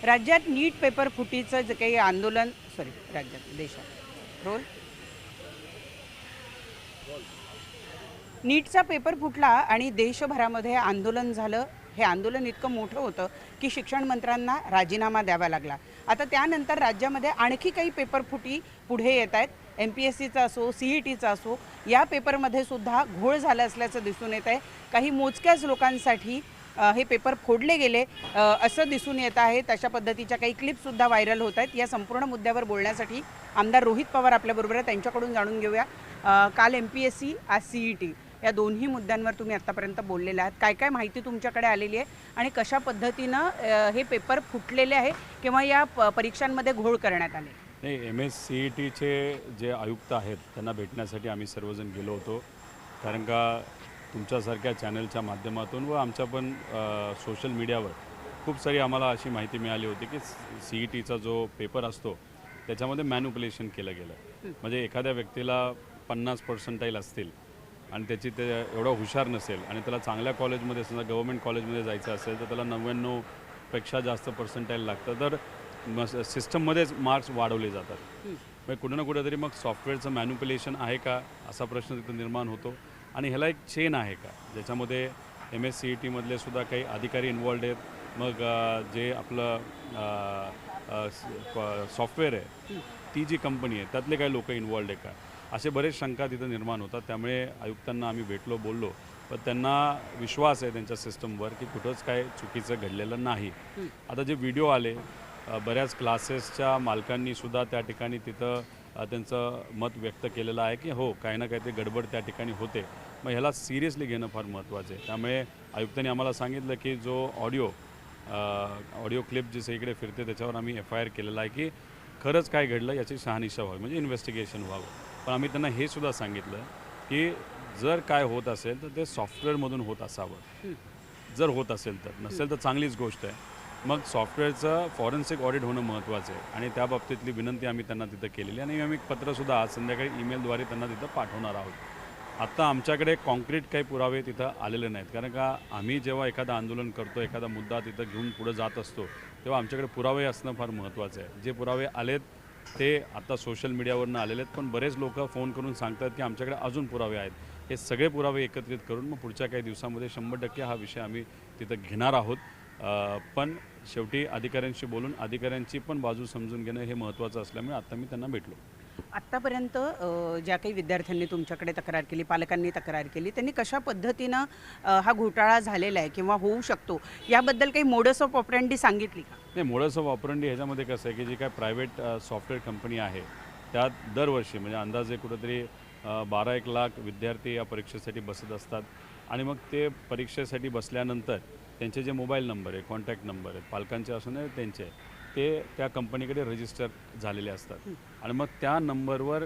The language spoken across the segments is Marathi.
राज्यात नीट पेपर फुटीचं जे काही आंदोलन राज्यात देशात रोल नीटचा पेपर फुटला आणि देशभरामध्ये आंदोलन झालं. हे आंदोलन इतकं मोठं होतं की शिक्षण मंत्र्यांना राजीनामा द्यावा लागला. आता त्यानंतर राज्यामध्ये आणखी काही पेपर फुटी पुढे येत आहेत. MPSCचा असो, CETचा असो, या पेपरमध्ये सुद्धा घोळ झाला असल्याचं दिसून येत आहे. काही मोजक्याच लोकांसाठी हे पेपर फोडले गेले असं दिसून येत आहे. तशा पद्धतीच्या काही क्लिपसुद्धा व्हायरल होत आहेत. या संपूर्ण मुद्द्यावर बोलण्यासाठी आमदार रोहित पवार आपल्याबरोबर आहेत. त्यांच्याकडून जाणून घेऊया काल MPSC आज CET या दोन्ही मुद्द्यांवर तुम्ही आत्तापर्यंत बोललेले आहात. काय काय माहिती तुमच्याकडे आलेली आहे आणि कशा पद्धतीनं हे पेपर फुटलेले आहे किंवा या परीक्षांमध्ये घोळ करण्यात आले? नाही, MSCETचे जे आयुक्त आहेत त्यांना भेटण्यासाठी आम्ही सर्वजण गेलो होतो. कारण का तुमच्यासारख्या चॅनलच्या माध्यमातून व आमच्या पण सोशल मीडियावर खूप सारी आम्हाला अशी माहिती मिळाली होती की CETचा जो पेपर असतो त्याच्यामध्ये मॅन्युप्युलेशन केलं गेलं. म्हणजे एखाद्या व्यक्तीला 50% असतील आणि त्याची ते एवढं हुशार नसेल आणि त्याला चांगल्या कॉलेजमध्ये समजा गव्हर्मेंट कॉलेजमध्ये जायचं असेल तर त्याला 99पेक्षा जास्त पर्सेंटाईल लागतं, तर सिस्टममध्येच मार्क्स वाढवले जातात. म्हणजे कुठं ना कुठेतरी मग सॉफ्टवेअरचं मॅन्युप्युलेशन आहे का असा प्रश्न तिथं निर्माण होतो. आणि ह्याला एक चेन आहे का ज्याच्यामध्ये MSCETमधले सुद्धा काही अधिकारी इन्वॉल्ड आहेत. मग जे आपलं सॉफ्टवेअर आहे ती जी कंपनी आहे त्यातले काही लोक इन्वॉल्ड आहे का, असे बरेच शंका तिथं निर्माण होतात. त्यामुळे आयुक्तांना आम्ही भेटलो, बोललो, पण त्यांना विश्वास आहे त्यांच्या सिस्टमवर की कुठंच काय चुकीचं घडलेलं नाही. आता जे व्हिडिओ आले बऱ्याच क्लासेसच्या मालकांनीसुद्धा त्या ठिकाणी तिथं त्यांचं मत व्यक्त केलेलं आहे की हो काही ना काहीतरी गडबड त्या ठिकाणी होते. मग ह्याला सिरियसली घेणं फार महत्त्वाचं आहे. त्यामुळे आयुक्तांनी आम्हाला सांगितलं की जो ऑडिओ क्लिप जे सगळीकडे फिरते त्याच्यावर आम्ही FIR केलेला आहे की खरंच काय घडलं याची शहानिशा व्हावी, म्हणजे इन्व्हेस्टिगेशन व्हावं. पण आम्ही त्यांना हे सुद्धा सांगितलं की जर काय होत असेल तर ते सॉफ्टवेअरमधून होत असावं. जर होत असेल तर, नसेल तर चांगलीच गोष्ट आहे. मग सॉफ्टवेअरचं फॉरेन्सिक ऑडिट होणं महत्त्वाचं आहे आणि त्या बाबतीतली विनंती आम्ही त्यांना तिथं केलेली आणि आम्ही पत्रसुद्धा आज संध्याकाळी ईमेलद्वारे त्यांना तिथं पाठवणार आहोत. आत्ता आमच्याकडे कॉन्क्रीट काही पुरावे तिथं आलेले नाहीत, कारण का आम्ही जेव्हा एखादं आंदोलन करतो, एखादा मुद्दा तिथं घेऊन पुढं जात असतो तेव्हा आमच्याकडे पुरावे असणं फार महत्त्वाचं आहे. जे पुरावे आलेत ते आता सोशल मीडियावरनं आलेले आहेत, पण बरेच लोक फोन करून सांगतात की आमच्याकडे अजून पुरावे आहेत. हे सगळे पुरावे एकत्रित करून मग पुढच्या काही दिवसामध्ये 100% हा विषय आम्ही तिथं घेणार आहोत. पण शेवटी अधिकाऱ्यांशी बोलून अधिकाऱ्यांची पण बाजू समजून घेणं हे महत्त्वाचं असल्यामुळे आत्ता मी त्यांना भेटलो. आत्तापर्यंत ज्या काही विद्यार्थ्यांनी तुमच्याकडे तक्रार केली, पालकांनी तक्रार केली, त्यांनी कशा पद्धतीनं हा घोटाळा झालेला आहे किंवा होऊ शकतो याबद्दल काही मोडस ऑफ ऑपरेंडी सांगितली का? नाही, मोडस ऑफ ऑपरेंडी ह्याच्यामध्ये कसं आहे की जी काय प्रायव्हेट सॉफ्टवेअर कंपनी आहे त्यात दरवर्षी म्हणजे अंदाजे कुठंतरी 12-1 लाख विद्यार्थी या परीक्षेसाठी बसत असतात. आणि मग ते परीक्षेसाठी बसल्यानंतर त्यांचे जे मोबाईल नंबर आहे, कॉन्टॅक्ट नंबर आहेत, पालकांचे असून त्यांचे, ते त्या कंपनीकडे रजिस्टर झालेले असतात. आणि मग त्या नंबरवर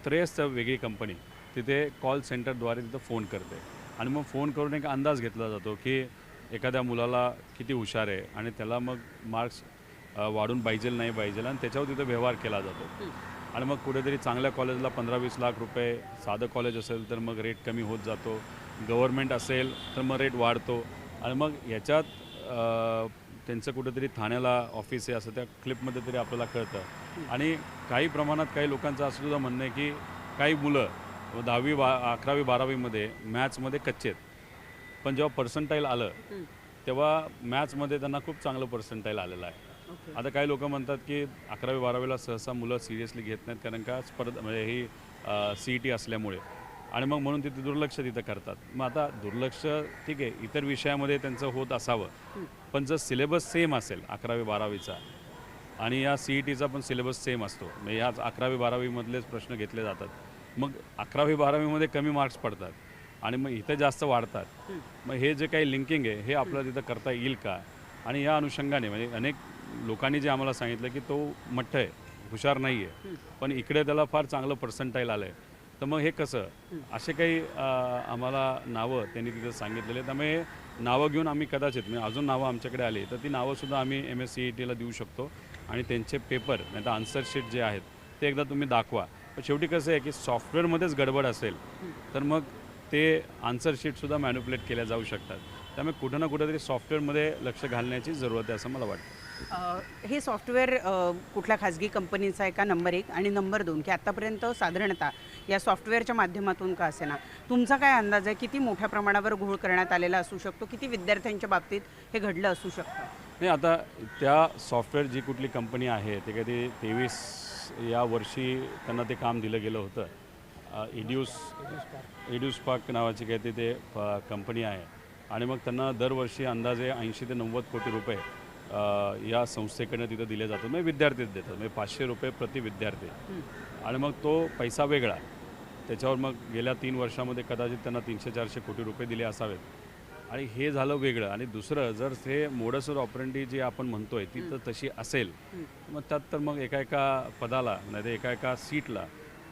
त्रेस वेगळी कंपनी तिथे कॉल सेंटरद्वारे तिथं फोन करते आणि मग फोन करून एक अंदाज घेतला जातो की एखाद्या मुलाला किती हुशार आहे आणि त्याला मग मार्क्स वाढून पाहिजे नाही पाहिजे आणि त्याच्यावर तिथं व्यवहार केला जातो. आणि मग कुठेतरी चांगल्या कॉलेजला 15-20 लाख रुपये, साधं कॉलेज असेल तर मग रेट कमी होत जातो, गव्हर्मेंट असेल तर मग रेट वाढतो. आणि मग ह्याच्यात त्यांचं कुठेतरी ठाण्याला ऑफिस आहे असं त्या क्लिपमध्ये तरी आपल्याला कळतं. आणि काही प्रमाणात काही लोकांचं असं सुद्धा म्हणणं आहे की काही मुलं 10वी 11वी 12वीमध्ये मॅथ्समध्ये कच्चे आहेत, पण जेव्हा पर्सेंटाईल आलं तेव्हा मॅथ्समध्ये त्यांना खूप चांगलं पर्सेंटाईल आलेलं आहे. आता काही लोक म्हणतात की 11वी 12वीला सहसा मुलं सिरियसली घेत नाहीत कारण का स्पर्धा म्हणजे ही CET असल्यामुळे, आणि मग म्हणून तिथे दुर्लक्ष तिथं करतात. मग आता दुर्लक्ष ठीक आहे, इतर विषयामध्ये त्यांचं होत असावं, पण जर सिलेबस सेम असेल 11वी 12वीचा आणि या CETचा पण सिलेबस सेम असतो, म्हणजे याच 11वी 12वीमधलेच प्रश्न घेतले जातात, मग 11वी 12वीमध्ये कमी मार्क्स पडतात आणि मग इथं जास्त वाढतात. मग हे जे काही लिंकिंग आहे हे आपल्याला तिथं करता येईल का? आणि या अनुषंगाने म्हणजे अनेक लोकांनी जे आम्हाला सांगितलं की तो मठ्ठ आहे, हुशार नाही आहे, पण इकडे त्याला फार चांगलं पर्सेंटाईल आलं आहे, तर मग हे कसं? असे काही आम्हाला नावं त्यांनी तिथं सांगितलेले. त्यामुळे नावं घेऊन आम्ही कदाचित म्हणजे अजून नावं आमच्याकडे आली तर ती नावंसुद्धा आम्ही MSCETला देऊ शकतो आणि त्यांचे पेपर नाही तर आन्सर शीट जे आहेत ते एकदा तुम्ही दाखवा. पण शेवटी कसं आहे की सॉफ्टवेअरमध्येच गडबड असेल तर मग ते आन्सर शीटसुद्धा मॅन्युप्युलेट केल्या जाऊ शकतात. त्यामुळे कुठं ना कुठेतरी सॉफ्टवेअरमध्ये लक्ष घालण्याची जरूरत आहे असं मला वाटतं. हे सॉफ्टवेअर कुठल्या खाजगी कंपनीचं आहे का नंबर एक, आणि नंबर दोन की आत्तापर्यंत साधारणतः या सॉफ्टवेअरच्या माध्यमातून का असेना तुमचा काय अंदाज आहे, किती मोठ्या प्रमाणावर घोळ करण्यात आलेला असू शकतो, किती विद्यार्थ्यांच्या बाबतीत हे घडलं असू शकतं? नाही, आता त्या सॉफ्टवेअर जी कुठली कंपनी आहे ते कधी 23 या वर्षी त्यांना ते काम दिलं गेलं होतं. एड्यूस्पार्क नावाची काहीतरी ते कंपनी आहे आणि मग त्यांना दरवर्षी अंदाजे 80 ते 90 कोटी रुपये या संस्थेकडनं तिथं दिले जातात. म्हणजे विद्यार्थीच देतात, म्हणजे 500 रुपये प्रति विद्यार्थी. आणि मग तो पैसा वेगळा, त्याच्यावर मग गेल्या 3 वर्षामध्ये कदाचित त्यांना 300-400 कोटी रुपये दिले असावेत. आणि हे झालं वेगळं. आणि दुसरं, जर ते मोडस ऑपरेंडी जी आपण म्हणतोय ती तर तशी असेल, मग त्यात तर मग एका पदाला नाही तर एका सीटला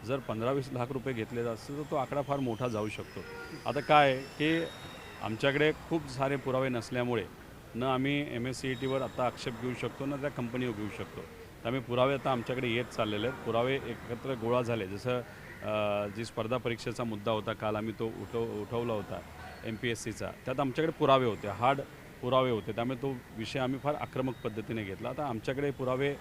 जर 15-20 लाख रुपये घेतले जात असतील तर तो आकडा फार मोठा जाऊ शकतो. आता काय की आमच्याकडे खूप सारे पुरावे नसल्यामुळे न आम्ही MSCETवर आता आक्षेप घेऊ शकतो ना त्या कंपनीवर घेऊ शकतो. तर आम्ही पुरावे आता आमच्याकडे येत चाललेले आहेत. पुरावे एकत्र गोळा झाले. जसं जी स्पर्धा परीक्षेचा मुद्दा होता काल आम्ही तो उठवला होता MPSCचा, त्यात आमच्याकडे पुरावे होते, हार्ड पुरावे होते. त्यामुळे तो विषय आम्ही फार आक्रमक पद्धतीने घेतला. आता आमच्याकडे पुरावे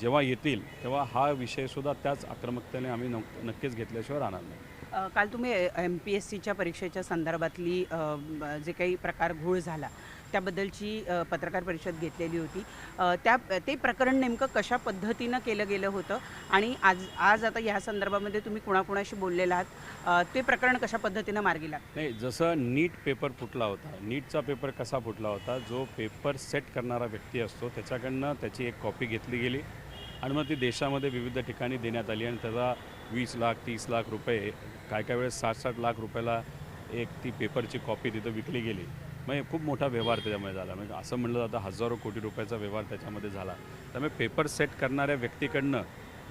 जेव्हा येतील तेव्हा हा विषयसुद्धा त्याच आक्रमकतेने आम्ही नक्कीच घेतल्याशिवाय राहणार नाही. काल तुम्ही MPSCच्या परीक्षेच्या संदर्भातली जे काही प्रकार घोळ झाला त्याबद्दलची पत्रकार परिषद घेतलेली होती. ते प्रकरण नेमकं कशा पद्धतीनं केलं गेलं होतं आणि आज आता ह्या संदर्भामध्ये तुम्ही कुणाकुणाशी बोललेला आहात, ते प्रकरण कशा पद्धतीनं मार्गी लागतं? नाही, जसं नीट पेपर फुटला होता, नीटचा पेपर कसा फुटला होता, जो पेपर सेट करणारा व्यक्ती असतो त्याच्याकडनं त्याची एक कॉपी घेतली गेली आणि मग ती देशामध्ये विविध ठिकाणी देण्यात आली आणि त्याचा 20 लाख 30 लाख रुपये, काय वेळेस 60-60 लाख रुपयाला एक ती पेपरची कॉपी तिथं विकली गेली. म्हणजे खूप मोठा व्यवहार त्याच्यामध्ये झाला. म्हणजे असं म्हणलं जातं हजारो कोटी रुपयाचा व्यवहार त्याच्यामध्ये झाला. त्यामुळे पेपर सेट करणाऱ्या व्यक्तीकडनं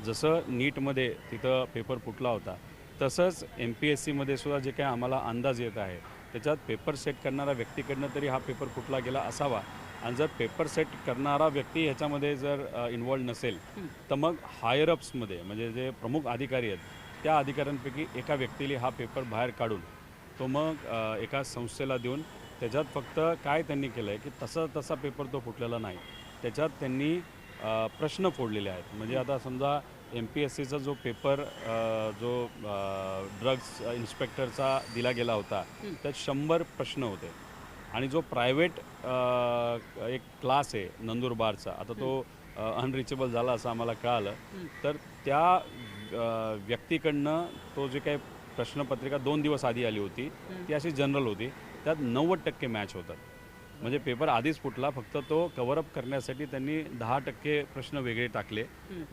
जसं नीटमध्ये तिथं पेपर फुटला होता तसंच MPSCमध्ये सुद्धा जे काही आम्हाला अंदाज येत आहे त्याच्यात पेपर सेट करणाऱ्या व्यक्तीकडनं तरी हा पेपर फुटला गेला असावा. आणि जर पेपर सेट करणारा व्यक्ती ह्याच्यामध्ये जर इन्वॉल्व नसेल तर मग हायर अपसमध्ये म्हणजे जे प्रमुख अधिकारी आहेत त्या अधिकाऱ्यांपैकी एका व्यक्तीला हा पेपर बाहेर काढून तो मग एका संस्थेला देऊन त्याच्यात फक्त काय त्यांनी केलं आहे की तसा पेपर तो फुटलेला नाही, त्याच्यात त्यांनी प्रश्न फोडलेले आहेत. म्हणजे आता समजा MPSCचा जो पेपर जो ड्रग्स इन्स्पेक्टरचा दिला गेला होता त्यात 100 प्रश्न होते आणि जो प्रायव्हेट एक क्लास आहे नंदुरबारचा, आता तो अनरिचेबल झाला असं आम्हाला कळालं, तर त्या व्यक्तीकडनं तो जे काही प्रश्नपत्रिका 2 दिवस आधी आली होती ती अशी जनरल होती, त्यात 90% मॅच होतात. म्हणजे पेपर आधीच फुटला, फक्त तो कव्हरअप करण्यासाठी त्यांनी 10% प्रश्न वेगळे टाकले.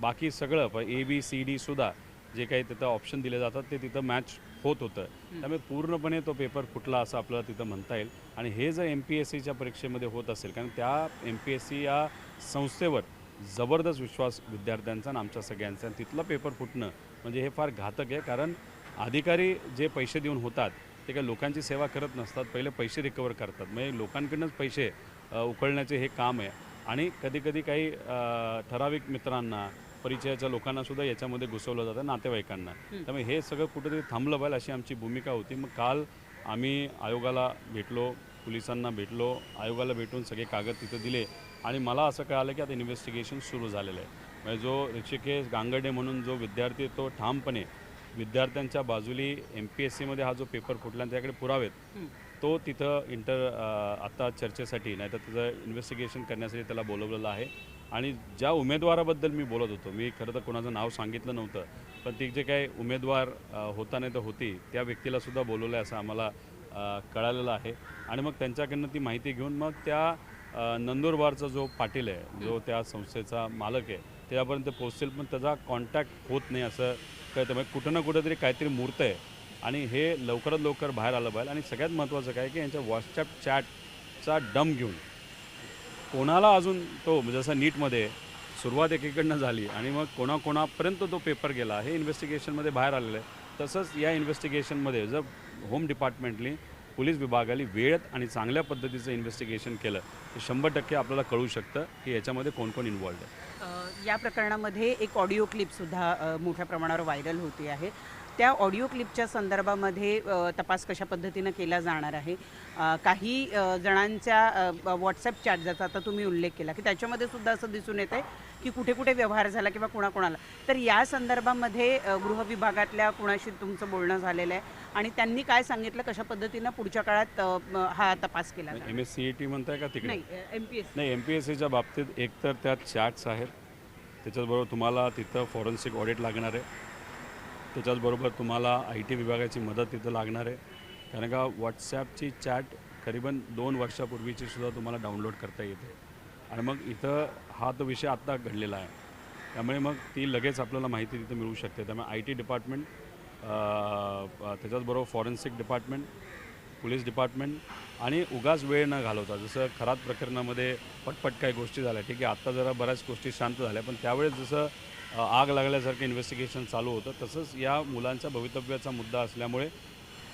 बाकी सगळं ABCD सुद्धा जे काही तिथं ऑप्शन दिले जातात ते तिथं मॅच होत होतं. त्यामुळे पूर्णपणे तो पेपर फुटला असं आपल्याला तिथं म्हणता येईल. आणि हे जर MPSCच्या परीक्षेमध्ये होत असेल, कारण त्या MPSC या संस्थेवर जबरदस्त विश्वास विद्यार्थ्यांचा आणि आमच्या सगळ्यांचा, आणि तिथला पेपर फुटणं म्हणजे हे फार घातक आहे. कारण अधिकारी जे पैसे देऊन होतात ते काही लोकांची सेवा करत नसतात, पहिले पैसे रिकवर करतात. म्हणजे लोकांकडूनच पैसे उकळण्याचे हे काम आहे. आणि कधीकधी काही ठराविक मित्रांना, परिचयाच्या लोकांनासुद्धा याच्यामध्ये घुसवलं जातं, नातेवाईकांना. त्यामुळे हे सगळं कुठेतरी थांबलं पाहिजे अशी आमची भूमिका होती. मग काल आम्ही आयोगाला भेटलो, पोलिसांना भेटलो, आयोगाला भेटून सगळे कागद तिथं दिले आणि मला असं कळालं की आता इन्व्हेस्टिगेशन सुरू झालेलं आहे. म्हणजे जो ऋषिकेश गांगर्डे म्हणून जो विद्यार्थी, तो ठामपणे विद्यार्थ्यांच्या बाजूली MPSCमध्ये हा जो पेपर फुटला आणि त्याकडे पुरावेत, तो तिथं आता चर्चेसाठी नाही तर त्याचं इन्व्हेस्टिगेशन करण्यासाठी त्याला बोलवलेलं आहे. आणि ज्या उमेदवाराबद्दल मी बोलत होतो, मी खरं तर कोणाचं नाव सांगितलं नव्हतं, पण ती जे काही उमेदवार होता नाही तर होती त्या व्यक्तीलासुद्धा बोलवलं आहे असं आम्हाला कळालेलं आहे. आणि मग त्यांच्याकडनं ती माहिती घेऊन मग त्या नंदुरबारचा जो पाटील आहे, जो त्या संस्थेचा मालक आहे, त्यापर्यंत पोहोचतील, पण त्याचा कॉन्टॅक्ट होत नाही असं कळतं. म्हणजे कुठं ना कुठंतरी काहीतरी मूर्त आहे आणि हे लवकरात लवकर बाहेर आलं पाहिजे. आणि सगळ्यात महत्त्वाचं काय की यांच्या व्हॉट्सॲप चॅटचा डंप घेऊन कोणाला अजून तो, जसं नीटमध्ये सुरुवात एकीकडनं झाली आणि मग कोणाकोणापर्यंत तो पेपर गेला हे इन्व्हेस्टिगेशनमध्ये बाहेर आलेलं आहे. तसंच या इन्व्हेस्टिगेशनमध्ये जर होम डिपार्टमेंटली, पोलीस विभागाने वेळेत आणि चांगल्या पद्धतीचं इन्व्हेस्टिगेशन केलं तर 100% आपल्याला कळू शकतं की याच्यामध्ये कोण कोण इन्व्हॉल्ड आहे. या प्रकरणामध्ये एक ऑडिओ क्लिपसुद्धा मोठ्या प्रमाणावर व्हायरल होते आहे. त्या ऑडिओ क्लिपच्या संदर्भामध्ये तपास कशा पद्धतीनं केला जाणार आहे. काही जणांच्या व्हॉट्सॲप चॅट ज्याचा आता तुम्ही उल्लेख केला की त्याच्यामध्ये सुद्धा असं दिसून येतं आहे की कुठे कुठे व्यवहार झाला किंवा कोणाकोणाला, तर या संदर्भामध्ये गृह विभागातल्या कुणाशी तुमचं बोलणं झालेलं आहे आणि त्यांनी काय सांगितलं, कशा पद्धतीनं पुढच्या काळात हा तपास केला जाणार? MSCET म्हणताय का तिकडे? नाही, MPSC. नाही, MPSCच्या बाबतीत एकतर त्यात चॅट्स आहेत, त्याच्याचबरोबर तुम्हाला तिथं फॉरेन्सिक ऑडिट लागणार आहे, त्याच्याचबरोबर तुम्हाला IT विभागाची मदत तिथं लागणार आहे, कारण का व्हॉट्सॲपची चॅट करीबन 2 वर्षापूर्वीची सुद्धा तुम्हाला डाउनलोड करता येते आणि मग इथं हा तो विषय आत्ता घडलेला आहे, त्यामुळे मग ती लगेच आपल्याला माहिती तिथं मिळू शकते. त्यामुळे IT डिपार्टमेंट, त्याच्याचबरोबर फॉरेन्सिक डिपार्टमेंट, पोलीस डिपार्टमेंट आणि उगाच वेळ न घालवता, जसं खरात प्रकरणामध्ये पटपट काही गोष्टी झाल्या, ठीक आहे आत्ता जरा बऱ्याच गोष्टी शांत झाल्या, पण त्यावेळेस जसं आग लागल्यासारखं इन्व्हेस्टिगेशन चालू होतं, तसंच या मुलांच्या भवितव्याचा मुद्दा असल्यामुळे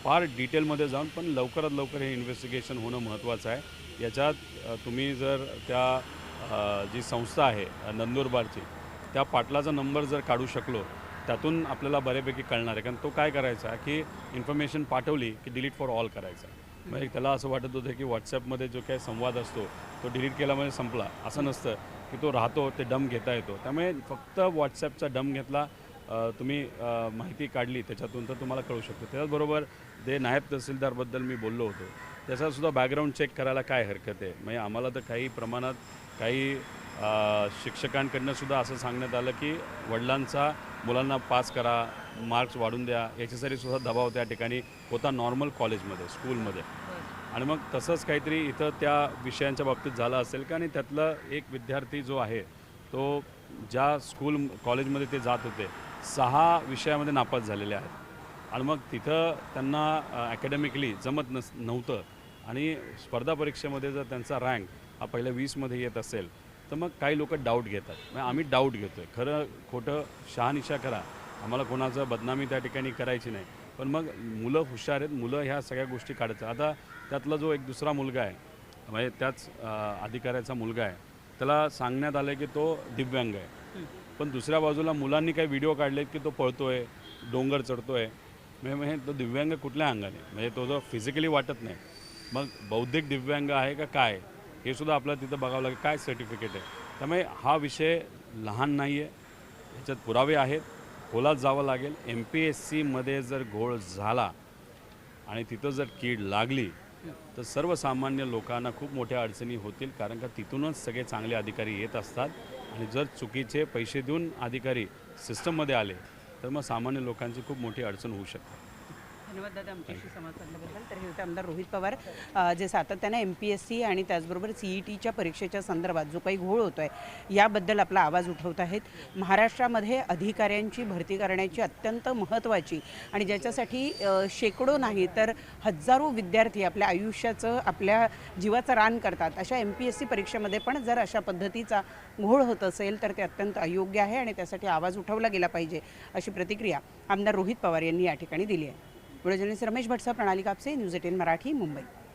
फार डिटेलमध्ये जाऊन पण लवकरात लवकर हे इन्व्हेस्टिगेशन होणं महत्त्वाचं आहे. याच्यात तुम्ही जर त्या जी संस्था आहे नंदुरबारची, त्या पाटलाचा नंबर जर काढू शकलो, त्यातून आपल्याला बऱ्यापैकी कळणार आहे. कारण तो काय करायचा की इन्फॉर्मेशन पाठवली की डिलीट फॉर ऑल करायचा. म्हणजे त्याला असं वाटत होतं की व्हॉट्सॲपमध्ये जो काही संवाद असतो तो डिलीट केल्यामुळे संपला, असं नसतं की तो राहतो, ते डंप घेता येतो. त्यामुळे फक्त व्हॉट्सॲपचा डंप घेतला, तुम्ही माहिती काढली त्याच्यातून, तर तुम्हाला कळू शकतो. त्याचबरोबर जे नायब तहसीलदारबद्दल मी बोललो होतो, त्याचासुद्धा बॅकग्राऊंड चेक करायला काय हरकत आहे. म्हणजे आम्हाला तर काही प्रमाणात काही शिक्षकांकडनं सुद्धा असं सांगण्यात आलं की वडिलांचा मुलांना पास करा, मार्क्स वाढून द्या, याच्यासाठी सुद्धा दबाव त्या ठिकाणी होता नॉर्मल कॉलेजमध्ये, स्कूलमध्ये. आणि मग तसंच काहीतरी इथं त्या विषयांच्या बाबतीत झालं असेल का, आणि त्यातलं एक विद्यार्थी जो आहे तो ज्या स्कूल कॉलेजमध्ये ते जात होते 6 विषयामध्ये नापास झालेले आहेत आणि मग तिथं त्यांना ॲकॅडमिकली जमत नव्हतं आणि स्पर्धा परीक्षेमध्ये जर त्यांचा रँक हा पहिल्या 20मध्ये येत असेल तर मग काही लोक डाऊट घेतात. मग आम्ही डाऊट घेतो आहे, खरं खोटं शहानिशा करा, आम्हाला कोणाचं बदनामी त्या ठिकाणी करायची नाही, पण मग मुलं हुशार आहेत, मुलं ह्या सगळ्या गोष्टी काढतात. आता त्यातला जो एक दुसरा मुलगा आहे, म्हणजे त्याच अधिकाऱ्याचा मुलगा आहे, त्याला सांगण्यात आलं की तो दिव्यांग आहे, पण दुसऱ्या बाजूला मुलांनी काही व्हिडिओ काढलेत की तो पळतो आहे, डोंगर चढतो आहे. म्हणजे तो दिव्यांग कुठल्या अंगाने, म्हणजे तो जो फिजिकली वाटत नाही, मग बौद्धिक दिव्यांग आहे का काय, हे सुद्धा आपल्याला तिथं बघावं लागेल, काय सर्टिफिकेट आहे. त्यामुळे हा विषय लहान नाही आहे, ह्याच्यात पुरावे आहेत, खोलात जावं लागेल. MPSCमध्ये जर घोळ झाला आणि तिथं जर कीड लागली तर सर्वसामान्य लोकांना खूप मोठ्या अडचणी होतील, कारण का तिथूनच सगळे चांगले अधिकारी येत असतात आणि जर चुकीचे पैसे देऊन अधिकारी सिस्टममध्ये आले तर मग सामान्य लोकांची खूप मोठी अडचण होऊ शकते. धन्यवाद दादा आमच्याशी संवाद साधल्याबद्दल. तर हे होते आमदार रोहित पवार, जे सातत्याने MPSC आणि त्याचबरोबर CETच्या परीक्षेच्या संदर्भात जो काही घोळ होतो आहे याबद्दल आपला आवाज उठवत आहेत. महाराष्ट्रामध्ये अधिकाऱ्यांची भरती करण्याची अत्यंत महत्त्वाची आणि ज्याच्यासाठी शेकडो नाही तर हजारो विद्यार्थी आपल्या आयुष्याचं, आपल्या जीवाचं रान करतात, अशा MPSC परीक्षेमध्ये पण जर अशा पद्धतीचा घोळ होत असेल तर ते अत्यंत अयोग्य आहे आणि त्यासाठी आवाज उठवला गेला पाहिजे, अशी प्रतिक्रिया आमदार रोहित पवार यांनी या ठिकाणी दिली आहे. व्हिडिओ जर्नलिस्ट रमेश भटसा, प्रणाली कापसे, न्यूज 18 मराठी, मुंबई.